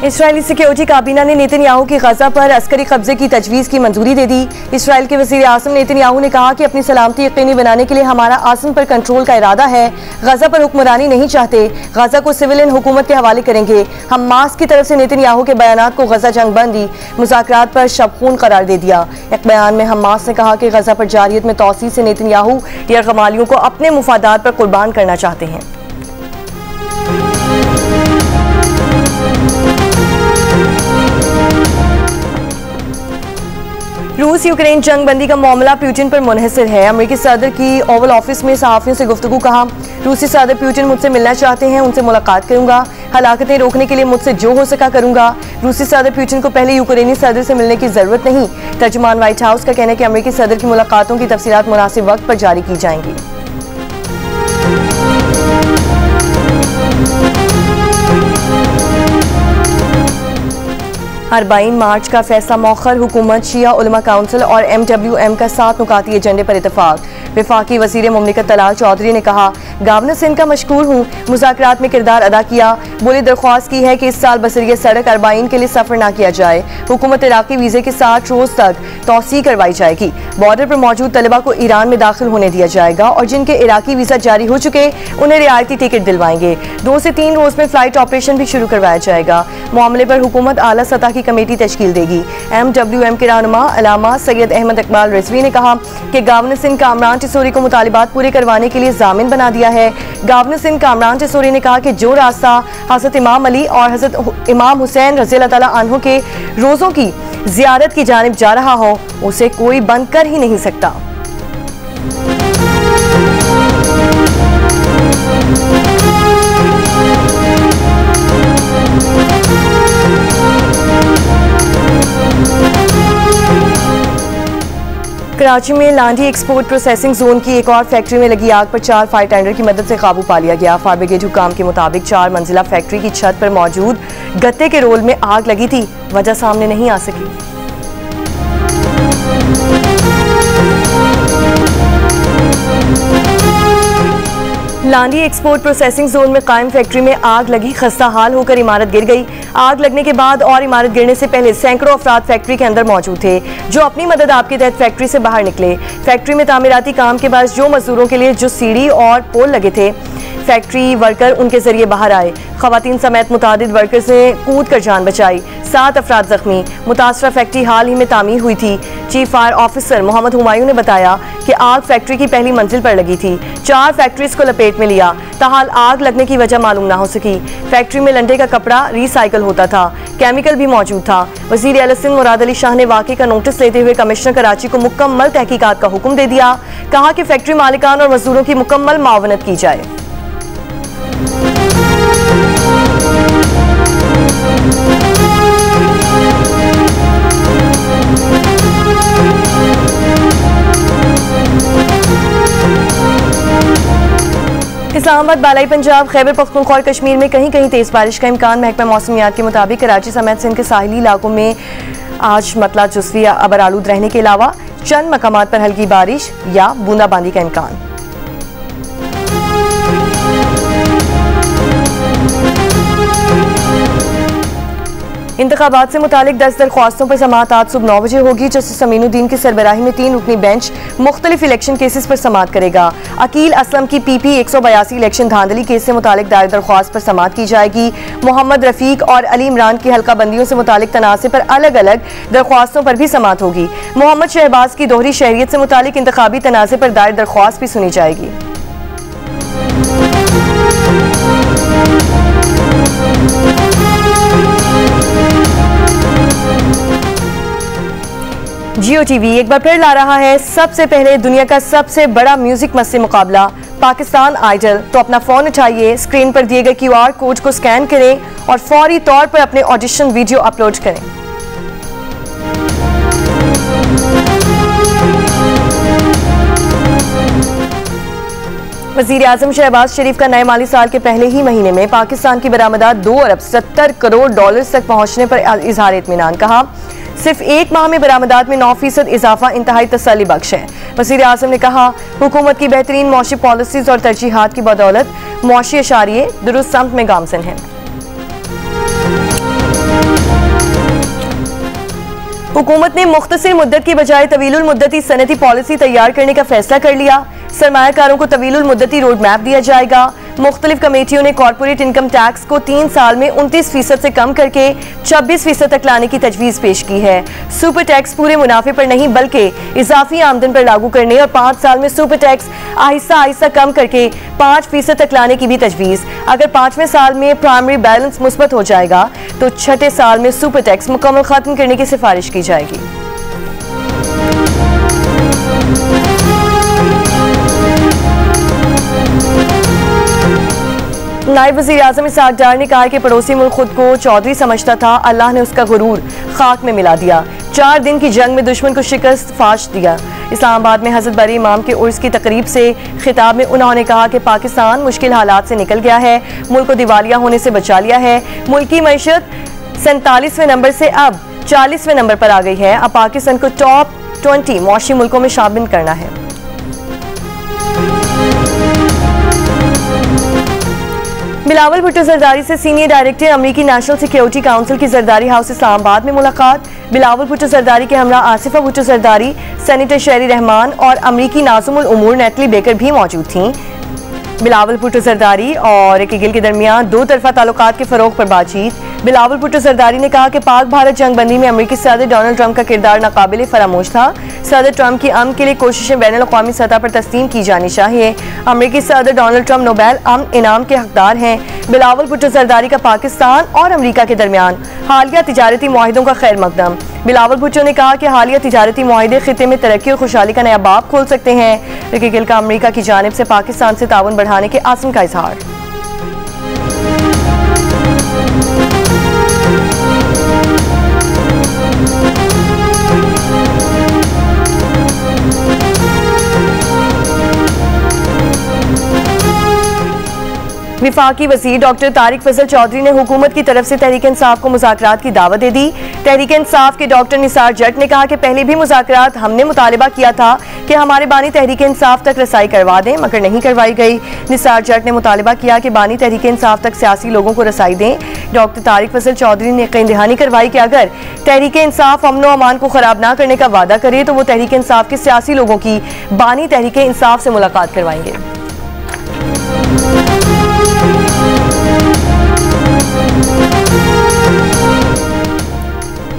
Israeli security काबीना ने Netanyahu की गजा पर अस्करी कब्जे की तजवीज़ की मंजूरी दे दी। इसराइल के वज़ीर आज़म नेतन्याहू ने कहा कि अपनी सलामती यकीनी बनाने के लिए हमारा आज़म पर कंट्रोल का इरादा है। गजा पर हुक्मरानी नहीं चाहते, गजा को सिविलियन हुकूमत के हवाले करेंगे। हमास की तरफ से नेतन्याहू के बयानात को गजा जंग बंदी मुज़ाकरात पर शबखून करार दे दिया। एक बयान में हमास ने कहा कि गजा पर जारियत में तौसीह से नेतन्याहू यरगमालियों को अपने मुफादात पर कुर्बान करना चाहते हैं। रूस यूक्रेन जंग बंदी का मामला पुतिन पर मुनहसर है। अमेरिकी सदर की ओवल ऑफिस में सहाफ़ियों से गुफ्तगू कहा, रूसी सदर पुतिन मुझसे मिलना चाहते हैं, उनसे मुलाकात करूंगा, हलाकतें रोकने के लिए मुझसे जो हो सका करूंगा। रूसी सदर पुतिन को पहले यूक्रेनी सदर से मिलने की जरूरत नहीं। तर्जुमान व्हाइट हाउस का कहना है कि अमेरिकी सदर की मुलाकातों की तफसीलात मुनासिब वक्त पर जारी की जाएंगी। अरबाइन मार्च का फैसला मौखर, हुकूमत, शिया उलमा काउंसिल और MWM का 7 नुकाती एजेंडे पर इतफाक। वफाकी वज़ीर मुमलिकत तलाल चौधरी ने कहा, गवर्नर सिंध का मशकूर हूँ, मुज़ाकरात में किरदार अदा किया। बोली दरख्वास्त की है कि इस साल बसरिया सड़क अरबाइन के लिए सफ़र ना किया जाए। हुकूमत इराकी वीज़े के 60 रोज़ तक तौसीह करवाई जाएगी। बॉर्डर पर मौजूद तलबा को ईरान में दाखिल होने दिया जाएगा और जिनके इराकी वीज़ा जारी हो चुके उन्हें रियायती टिकट दिलवाएंगे। 2 से 3 रोज़ में फ़्लाइट ऑपरेशन भी शुरू करवाया जाएगा। मामले पर हुकूमत आला सतह की कमेटी तश्कील देगी। MWM के रहनुमा अलामा सैयद अहमद इकबाल रिजवी ने कहा कि गवर्नर सिंध कामरान टिसोरी को मुतालिबात पूरे करवाने के लिए जामिन बना दिया है। गवर्नर सिंध कामरान टिसोरी ने कहा कि जो रास्ता हज़रत इमाम अली और हज़रत इमाम हुसैन रज़ियल्लाहु तआला अन्हु के रोज़ों की ज़ियारत की जानिब जा रहा हो, उसे कोई बंद कर ही नहीं सकता। कराची में लांडी एक्सपोर्ट प्रोसेसिंग जोन की एक और फैक्ट्री में लगी आग पर 4 फायर टेंडर की मदद से काबू पा लिया गया। फायर ब्रिगेड हुकाम के मुताबिक 4 मंजिला फैक्ट्री की छत पर मौजूद गत्ते के रोल में आग लगी थी, वजह सामने नहीं आ सकी। लांडी एक्सपोर्ट प्रोसेसिंग जोन में कायम फैक्ट्री में आग लगी, खस्ता हाल होकर इमारत गिर गई। आग लगने के बाद और इमारत गिरने से पहले सैकड़ों अफराद फैक्ट्री के अंदर मौजूद थे, जो अपनी मदद आप के तहत फैक्ट्री से बाहर निकले। फैक्ट्री में तामीराती काम के बाद जो मजदूरों के लिए जो सीढ़ी और पोल लगे थे, फैक्ट्री वर्कर उनके जरिए बाहर आए। खवातीन समेत मुतादिद वर्कर्स ने कूद कर जान बचाई। 7 अफराद जख्मी। मुतासरा फैक्ट्री हाल ही में तामीर हुई थी। Chief fire officer Mohammad Humayun ने बताया कि आग फैक्ट्री की पहली मंजिल पर लगी थी। 4 फैक्ट्रीज को लपेट में लिया, ताहाल आग लगने की वजह मालूम ना हो सकी। फैक्ट्री में लंडे का कपड़ा रिसाइकल होता था, केमिकल भी मौजूद था। वज़ीर आला सिंध मुराद अली शाह ने वाक़े का नोटिस लेते हुए कमिश्नर कराची को मुकम्मल तहकीकात का हुक्म दे दिया। कहा कि फैक्ट्री मालिकान और मजदूरों की मुकम्मल मावनत की जाए। इस्लामाबाद, बालाई पंजाब, खैबर पख्तूनख्वा और कश्मीर में कहीं कहीं तेज बारिश का इम्कान। महकमा मौसमियात के मुताबिक कराची समेत सिंध के साहिली इलाकों में आज मतला जुज़वी अबर आलूद रहने के अलावा चंद मकामात पर हल्की बारिश या बूंदाबांदी का इम्कान। इंतखाबात से मुतालिक 10 दरख्वास्तों पर समाअत आज सुबह 9 बजे होगी। जस्टिस अमीनुद्दीन की सरबराही में 3 रुकनी बेंच मुख्तलिफ इलेक्शन केसेस पर समाअत करेगा। अकील असलम की PP 182 इलेक्शन धांधली केस से मुतालिक दायर दरख्वास्त पर समाअत की जाएगी। मोहम्मद रफीक और अली इमरान की हल्का बंदियों से मुतालिक तनाज़े पर अलग अलग दरख्वास्तों पर भी समाअत होगी। मोहम्मद शहबाज की दोहरी शहरियत से मुतालिक इंतखाबी तनाज़े पर दायर दरख्वास्त भी सुनी जाएगी। जियो टीवी एक बार फिर ला रहा है सबसे पहले दुनिया का सबसे बड़ा म्यूजिक मस्त मुकाबला, पाकिस्तान आइडल। तो अपना फोन उठाइए, स्क्रीन पर दिए गए QR कोड को स्कैन करें और फौरी तौर पर अपने ऑडिशन वीडियो अपलोड करें। वज़ीर आज़म शहबाज शरीफ का नए माली साल के पहले ही महीने में पाकिस्तान की बरामदात 2 अरब 70 करोड़ डॉलर तक पहुंचने पर इजहार इत्मीनान। कहा, सिर्फ 1 माह में बरामदात में 9% इजाफा इंतहाई तसल्ली बख्श है। वज़ीर आज़म ने कहा, हुकूमत की बेहतरीन मौशी पॉलिसीज और तरजीहात की बदौलत मौशी अशारिये दुरुस्त सम्त में गामज़न है। हुकूमत ने मुख्तसर मुद्दत की बजाय तवीलुल मुद्दती सनती पॉलिसी तैयार करने का फैसला कर लिया। सरमायाकारों को तवीलुल मुद्दती रोड मैप दिया जाएगा। मुख्तलिफ कमेटियों ने कॉर्पोरेट इनकम टैक्स को 3 साल में 29% से कम करके 26% तक लाने की तजवीज़ पेश की है। सुपर टैक्स पूरे मुनाफे पर नहीं बल्कि इजाफी आमदन पर लागू करने और 5 साल में सुपर टैक्स आहिस्ता आहिस्ता कम करके 5% तक लाने की भी तजवीज़। अगर 5वें साल में प्राइमरी बैलेंस मुस्बत हो जाएगा तो 6ठे साल में सुपर टैक्स मुकम्मल खत्म करने की सिफारिश की जाएगी। नायब वज़ीर आज़म इसहाक़ डार ने कहा कि पड़ोसी मुल्क खुद को चौधरी समझता था, अल्लाह ने उसका गुरूर खाक में मिला दिया। 4 दिन की जंग में दुश्मन को शिकस्त फाश दिया। इस्लामाबाद में हज़रत बरी इमाम के उर्स की तकरीब से खिताब में उन्होंने कहा कि पाकिस्तान मुश्किल हालात से निकल गया है, मुल्क को दिवालिया होने से बचा लिया है। मुल्क की मईशत 47वें नंबर से अब 40वें नंबर पर आ गई है। अब पाकिस्तान को टॉप 20 मौशी मुल्कों में शामिल करना है। बिलावल भुट्टो जरदारी से सीनियर डायरेक्टर अमरीकी नेशनल सिक्योरिटी काउंसिल की जरदारी हाउस इस्लामाबाद में मुलाकात। बिलावल भुट्टो जरदारी के हमरा आसिफा भुट्टो जरदारी, सेनेटर शेरी रहमान और अमरीकी नाज़ुमुल उमूर नेटली बेकर भी मौजूद थीं। बिलावल भुट्टो जरदारी और गिल के दरमियान 2 तरफा ताल्लुकात के फरोग पर बातचीत। बिलावल भुट्टो जरदारी ने कहा कि पाक भारत जंग बंदी में अमरीकी सदर डोनाल्ड ट्रंप का किरदार नाकाबिले फरामोश था। सदर ट्रंप की अमन के लिए कोशिशें बैनुल अक़वामी सतह पर तस्लीम की जानी चाहिए। अमरीकी सदर डोनाल्ड ट्रंप नोबेल अमन इनाम के हकदार हैं। बिलावल भुट्टो जरदारी का पाकिस्तान और अमरीका के दरमियान हालिया तिजारती मुआहिदों का खैर मकदम। बिलावल भुट्टो ने कहा कि हालिया तिजारती मुआहिदे खित्ते में तरक्की और खुशहाली का नया बाब खोल सकते हैं। गिल का अमरीका की जानिब से पाकिस्तान से ताउन बढ़ाने के आज़म का इजहार। विफाकी वज़ीर डॉक्टर तारिक फजल चौधरी ने हुकूमत की तरफ से तहरीक इंसाफ को मुज़ाकरात की दावत दे दी। तहरीक इंसाफ के डॉक्टर निसार जट ने कहा कि पहले भी मुज़ाकरात हमने मुतालिबा किया था कि हमारे बानी तहरीक इंसाफ तक रसाई करवा दें, मगर नहीं करवाई गई। निसार जट ने मुतालिबा किया कि बानी तहरीक इंसाफ तक सियासी लोगों को रसाई दें। डॉक्टर तारिक फजल चौधरी ने यकीन दहानी करवाई कि अगर तहरीक इंसाफ अमन व अमान को खराब ना करने का वादा करे तो वो तहरीक इंसाफ के सियासी लोगों की बानी तहरीक इंसाफ से मुलाकात करवाएंगे।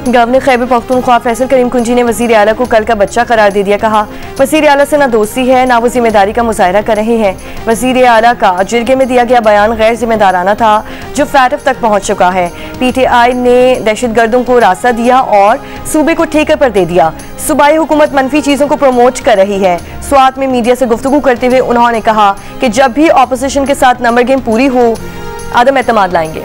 गवर्नर खैबर पख्तूनख्वा फैसल करीम कुंजी ने वज़ीर आला को कल का बच्चा करार दे दिया। कहा वज़ीर आला से ना दोस्ती है ना वो जिम्मेदारी का मुजाहरा कर रहे हैं। वज़ीर आला का जिरगे में दिया गया बयान गैर जिम्मेदाराना था जो फैटफ तक पहुँच चुका है। PTI ने दहशतगर्दों को रास्ता दिया और सूबे को ठेके पर दे दिया। सूबाई हुकूमत मनफी चीज़ों को प्रमोट कर रही है। स्वात में मीडिया से गुफ्तगू करते हुए उन्होंने कहा कि जब भी ऑपोजिशन के साथ नंबर गेम पूरी हो आदम एतमाद लाएंगे।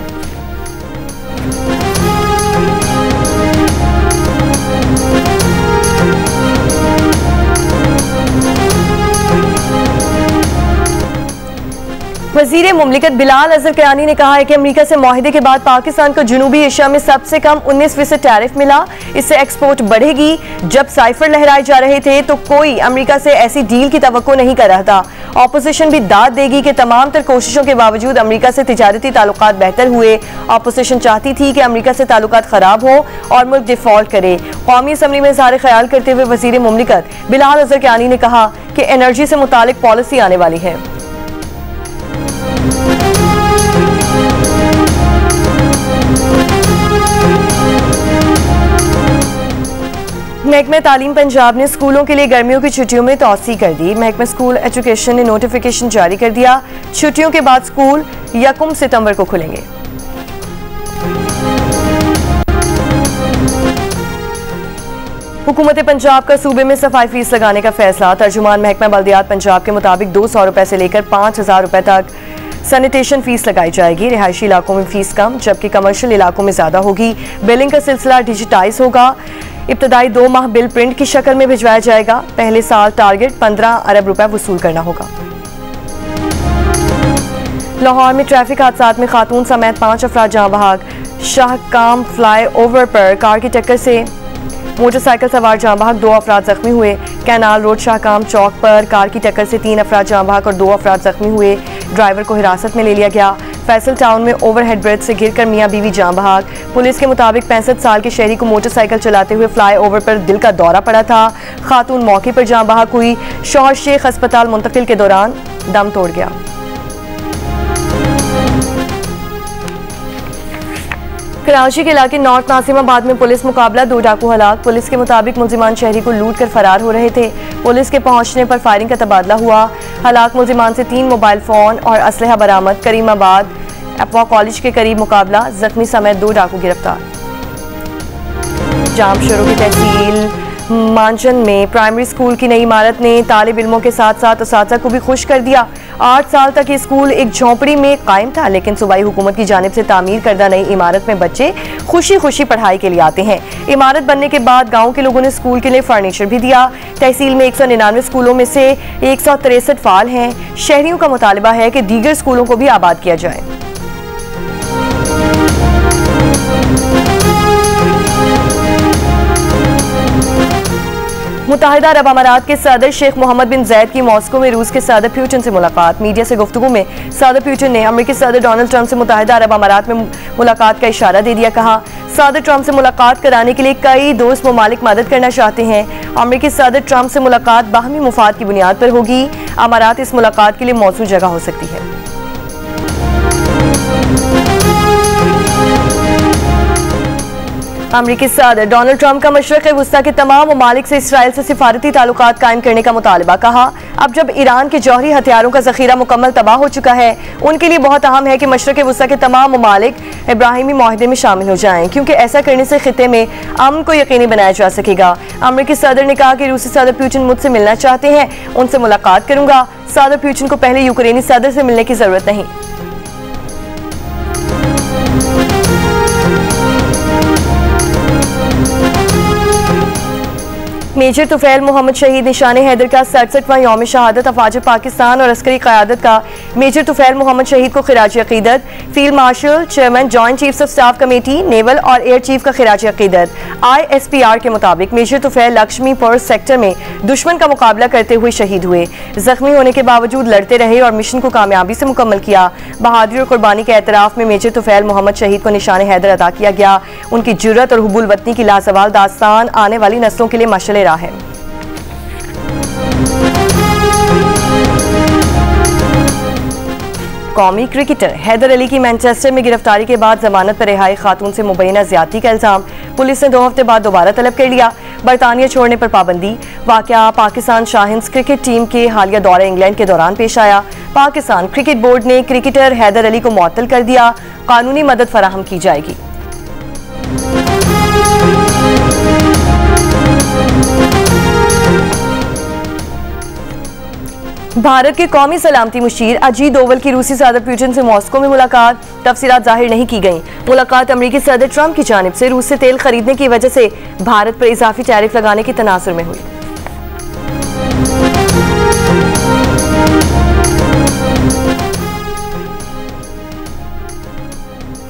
वज़ीर मुमलिकत बिलाल अज़हर कयानी ने कहा है कि अमेरिका से मुआहिदे के बाद पाकिस्तान को जनूबी एशिया में सबसे कम 19% टैरिफ मिला। इससे एक्सपोर्ट बढ़ेगी। जब साइफर लहराए जा रहे थे तो कोई अमेरिका से ऐसी डील की तवक्को नहीं कर रहा था। ऑपोजिशन भी दाद देगी कि तमाम तर कोशिशों के बावजूद अमेरिका से तिजारती ताल्लुकात बेहतर हुए। ऑपोजिशन चाहती थी कि अमेरिका से ताल्लुकात खराब हो और मुल्क डिफॉल्ट करे। कौमी असम्बली में इज़हार ख्याल करते हुए वज़ीर मुमलिकत बिलाल अज़हर कयानी ने कहा कि एनर्जी से मुतालिक पॉलिसी आने वाली है। महकमा तालीम पंजाब ने स्कूलों के लिए गर्मियों की छुट्टियों में तौसी कर दी। महकमा स्कूल एजुकेशन ने नोटिफिकेशन जारी कर दिया। छुट्टियों के बाद स्कूल 1 सितंबर को खुलेंगे। हुकूमत पंजाब का सूबे में सफाई फीस लगाने का फैसला। तर्जुमान महकमा बल्दियात पंजाब के मुताबिक 200 रुपए से लेकर 5000 रुपए तक सैनिटेशन फीस लगाई जाएगी। रिहायशी इलाकों में फीस कम जबकि कमर्शियल इलाकों में ज्यादा होगी। बिलिंग का सिलसिला डिजिटाइज होगा। इब्तदाई 2 माह बिल प्रिंट की शक्ल में भिजवाया जाएगा। पहले साल टारगेट 15 अरब रुपए वसूल करना होगा। लाहौर में ट्रैफिक हादसात में खातून समेत 5 अफराद जहां बहाक। शाहकाम फ्लाई ओवर पर कार की टक्कर से मोटरसाइकिल सवार जहां बहाक, 2 अफराद जख्मी हुए। कैनाल रोड शाहकाम चौक पर कार की टक्कर से 3 अफराद जहां बहाक और 2 अफराद जख्मी हुए। ड्राइवर को हिरासत में ले लिया गया। फैसल टाउन में ओवरहेड ब्रिज से गिरकर मियां बीवी जान बहक। पुलिस के मुताबिक 65 साल के शहरी को मोटरसाइकिल चलाते हुए फ्लाईओवर पर दिल का दौरा पड़ा था। खातून मौके पर जान बहक हुई। शौहर शेख अस्पताल मुंतकिल के दौरान दम तोड़ गया। कराची के इलाके नॉर्थ नासिमाबाद में पुलिस मुकाबला, 2 डाकू हलाक। पुलिस के मुताबिक मुलजिमान शहरी को लूट कर फरार हो रहे थे। पुलिस के पहुंचने पर फायरिंग का तबादला हुआ। हलाक मुलजिमान से 3 मोबाइल फोन और असलहा बरामद। करीमाबाद अफवा कॉलेज के करीब मुकाबला, जख्मी समेत 2 डाकू गिरफ्तार। जामशोरों की तहसील मांचन में प्राइमरी स्कूल की नई इमारत ने तालिब इल्मों के साथ साथ उस्ताद को भी खुश कर दिया। 8 साल तक ये स्कूल एक झोंपड़ी में कायम था, लेकिन सूबाई हुकूमत की जानिब से तामीर करदा नई इमारत में बच्चे खुशी खुशी पढ़ाई के लिए आते हैं। इमारत बनने के बाद गांव के लोगों ने स्कूल के लिए फर्नीचर भी दिया। तहसील में 199 स्कूलों में से 163 फाल हैं। शहरियों का मुतालबा है कि दीगर स्कूलों को भी आबाद किया जाए। मुत्तहिदा अरब अमारात के सदर शेख मोहम्मद बिन जैद की मॉस्को में रूस के सदर प्यूटिन से मुलाकात। मीडिया से गुफ्तगू में सदर प्यूटिन ने अमेरिकी सदर डोनाल्ड ट्रंप से मुत्तहिदा अरब अमारात में मुलाकात का इशारा दे दिया। कहा, सदर ट्रंप से मुलाकात कराने के लिए कई दोस्त ममालिक मदद करना चाहते हैं। अमेरिकी सदर ट्रंप से मुलाकात बाहमी मुफाद की बुनियाद पर होगी। अमारात इस मुलाकात के लिए मौजूद जगह हो सकती है। अमेरिकी सदर डोनाल्ड ट्रंप का मशरिक़ वस्ता के तमाम ममालिक से इसराइल से सिफारती ताल्लुकात कायम करने का मुतालबा। कहा, अब जब ईरान के जौहरी हथियारों का ज़ख़ीरा मुकम्मल तबाह हो चुका है, उनके लिए बहुत अहम है कि मशरिक़ वस्ता के तमाम ममालिक इब्राहिमी मुआहदे में शामिल हो जाएं, क्योंकि ऐसा करने से खित्ते में अमन को यकीनी बनाया जा सकेगा। अमेरिकी सदर ने कहा कि रूसी सदर पुतिन मुझसे मिलना चाहते हैं, उनसे मुलाकात करूंगा। सदर पुतिन को पहले यूक्रेनी सदर से मिलने की जरूरत नहीं। मेजर तुफैल मोहम्मद शहीद निशान हैदर का 67वां यौम शहादत। अफवाज पाकिस्तान और अस्करी क़यादत का मेजर तुफैल मोहम्मद शहीद को खिराज अक़ीदत। Field marshal, chairman joint chiefs of staff committee, naval और एयर चीफ का खिराज अक़ीदत। ISPR के मुताबिक मेजर तुफैल लक्ष्मीपुर सेक्टर में दुश्मन का मुकाबला करते हुए शहीद हुए। जख्मी होने के बावजूद लड़ते रहे और मिशन को कामयाबी से मुकम्मल किया। बहादुरी और कुर्बानी के एतराफ़ में मेजर तुफैल मोहम्मद शहीद को निशान हैदर अदा किया गया। उनकी जुर्रत और हुब्बुल वतनी की लाजवाल दास्तान आने वाली नस्लों के लिए मशअल राह है। कौमी क्रिकेटर हैदर अली की मैनचेस्टर में गिरफ्तारी के बाद जमानत पर रिहाई खातून से मुबैना ज्यादती का इल्जाम। पुलिस ने 2 हफ्ते बाद दोबारा तलब कर लिया। बरतानिया छोड़ने पर पाबंदी। वाकया पाकिस्तान शाहिन्स क्रिकेट टीम के हालिया दौरे इंग्लैंड के दौरान पेश आया। पाकिस्तान क्रिकेट बोर्ड ने क्रिकेटर हैदर अली को मुअत्तल कर दिया। कानूनी मदद फराहम की जाएगी। भारत के कौमी सलामती मुशीर अजीत डोवल की रूसी सदर पुतिन से मॉस्को में मुलाकात। तफसीलात जाहिर नहीं की गई। मुलाकात अमेरिकी सदर ट्रंप की जानिब से रूस से तेल खरीदने की वजह से भारत पर इजाफी टैरिफ लगाने की तनाजुर में हुई।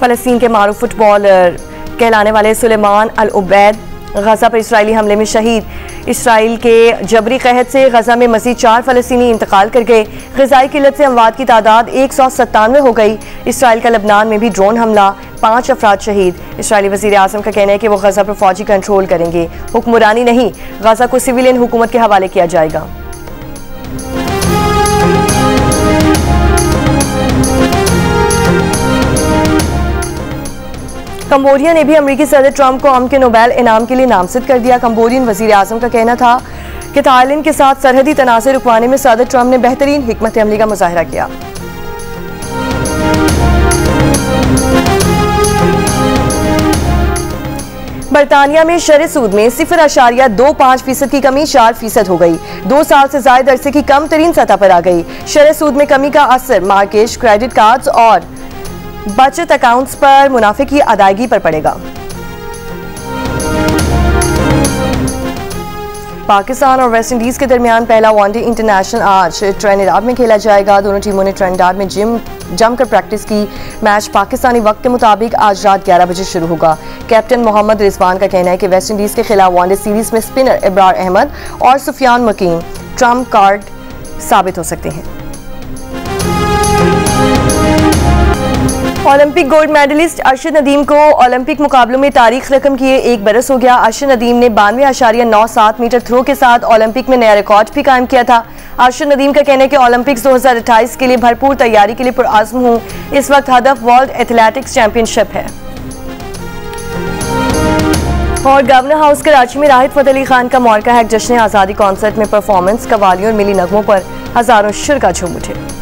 फलस्तीन के मारूफ फुटबॉलर कहलाने वाले सुलेमान अल उबैद गजा पर इसराइली हमले में शहीद। इसराइल के जबरी कहत से गजा में मजीद 4 फलस्तीनी इंतकाल कर गए। ग़िज़ाई किल्लत से अमवात की तादाद 197 हो गई। इसराइल का लबनान में भी ड्रोन हमला, 5 अफराद शहीद। इसराइली वज़ीर आज़म का कहना है कि वो गजा पर फौजी कंट्रोल करेंगे, हुक्मरानी नहीं। गजा को सिविलियन हुकूमत के हवाले किया जाएगा। कंबोडिया ने भी अमेरिकी सदर ट्रंप को अमन के नोबेल इनाम के लिए नामजद कर दिया। कंबोडियन वजीर आज़म का कहना था कि थाईलैंड के साथ सरहदी तनाज़े रुकवाने में सदर ट्रंप ने बेहतरीन हिकमत अमली का मुजाहिरा किया। बरतानिया में शरह सूद में 0.25% की कमी 4% हो गई। 2 साल से ज्यादा अरसे की कम तरीन सतह पर आ गई। शरह सूद में कमी का असर मार्केज, क्रेडिट कार्ड्स और बचत अकाउंट्स पर मुनाफे की अदायगी पर पड़ेगा। पाकिस्तान और वेस्ट इंडीज के दरमियान पहला वनडे इंटरनेशनल आज ट्रिनिडाद में खेला जाएगा। दोनों टीमों ने ट्रिनिडाद में जमकर प्रैक्टिस की। मैच पाकिस्तानी वक्त के मुताबिक आज रात 11 बजे शुरू होगा। कैप्टन मोहम्मद रिजवान का कहना है कि वेस्ट इंडीज के खिलाफ वनडे सीरीज में स्पिनर इब्रार अहमद और सुफियान मकीन ट्रम्प कार्ड साबित हो सकते हैं। Olympic gold medallist Arshad Nadeem को ओलंपिक मुकाबलों में तारीख रकम किए 1 बरस हो गया। अरशद नदीम ने 92.97 मीटर थ्रो के साथ ओलंपिक में नया रिकॉर्ड भी कायम किया था। अरशद नदीम का कहना है कि ओलंपिक्स 2028 के लिए भरपूर तैयारी के लिए पुरआज़्म हूँ। इस वक्त हदफ वर्ल्ड एथलेटिक्स चैंपियनशिप है। और गवर्नर हाउस कराची में राहित फ़तेह अली खान का मौका है जश्न आज़ादी कॉन्सर्ट में परफॉर्मेंस, कवालियों और मिली नगमों पर हजारों शुरा झूम उठे।